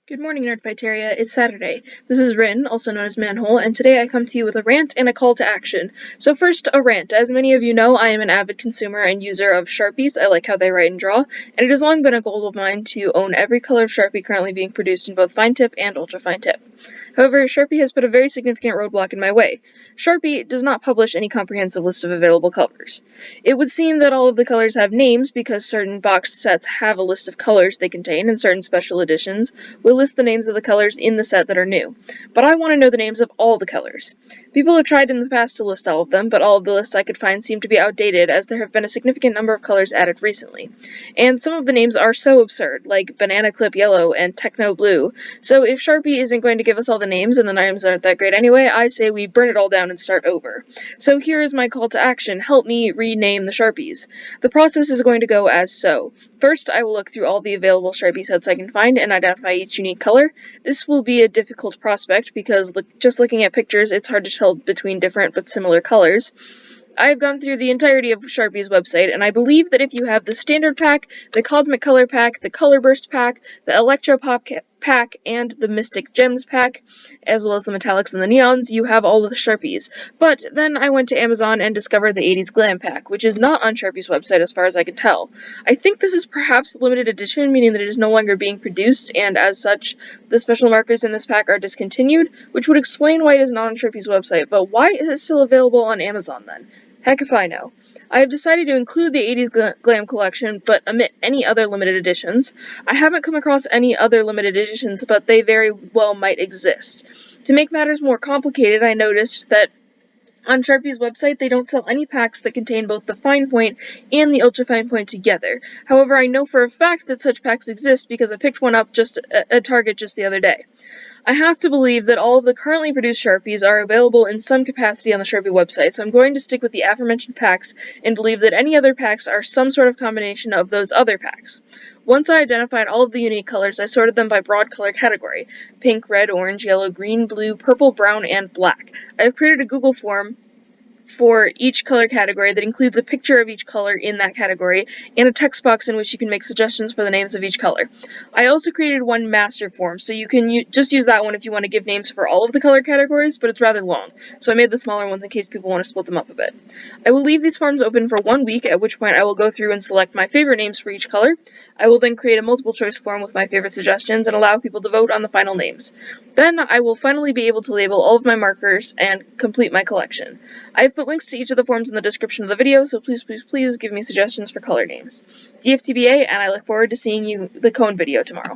Good morning, Nerdfighteria. It's Saturday. This is Rin, also known as Manhole, and today I come to you with a rant and a call to action. So first, a rant. As many of you know, I am an avid consumer and user of Sharpies. I like how they write and draw, and it has long been a goal of mine to own every color of Sharpie currently being produced in both fine tip and ultra fine tip. However, Sharpie has put a very significant roadblock in my way. Sharpie does not publish any comprehensive list of available colors. It would seem that all of the colors have names because certain box sets have a list of colors they contain, and certain special editions will list the names of the colors in the set that are new. But I want to know the names of all the colors. People have tried in the past to list all of them, but all of the lists I could find seem to be outdated as there have been a significant number of colors added recently. And some of the names are so absurd, like Banana Clip Yellow and Techno Blue. So if Sharpie isn't going to give us all the names, and the names aren't that great anyway, I say we burn it all down and start over. So here is my call to action. Help me rename the Sharpies. The process is going to go as so. First, I will look through all the available Sharpie sets I can find and identify each unique color. This will be a difficult prospect because just looking at pictures, it's hard to tell between different but similar colors. I've gone through the entirety of Sharpie's website, and I believe that if you have the Standard Pack, the Cosmic Color Pack, the Color Burst Pack, the Electro Pop Pack, and the Mystic Gems Pack, as well as the Metallics and the Neons, you have all of the Sharpies. But then I went to Amazon and discovered the 80s Glam Pack, which is not on Sharpie's website as far as I can tell. I think this is perhaps a limited edition, meaning that it is no longer being produced, and as such, the special markers in this pack are discontinued, which would explain why it is not on Sharpie's website, but why is it still available on Amazon then? Heck if I know. I have decided to include the 80s Glam collection, but omit any other limited editions. I haven't come across any other limited editions, but they very well might exist. To make matters more complicated, I noticed that on Sharpie's website, they don't sell any packs that contain both the fine point and the ultra fine point together. However, I know for a fact that such packs exist because I picked one up just at Target just the other day. I have to believe that all of the currently produced Sharpies are available in some capacity on the Sharpie website, so I'm going to stick with the aforementioned packs and believe that any other packs are some sort of combination of those other packs. Once I identified all of the unique colors, I sorted them by broad color category: pink, red, orange, yellow, green, blue, purple, brown, and black. I have created a Google form for each color category that includes a picture of each color in that category and a text box in which you can make suggestions for the names of each color. I also created one master form, so you can just use that one if you want to give names for all of the color categories, but it's rather long, so I made the smaller ones in case people want to split them up a bit. I will leave these forms open for 1 week, at which point I will go through and select my favorite names for each color. I will then create a multiple choice form with my favorite suggestions and allow people to vote on the final names. Then I will finally be able to label all of my markers and complete my collection. I have put links to each of the forms in the description of the video, so please give me suggestions for color names. DFTBA, and I look forward to seeing the cone video tomorrow.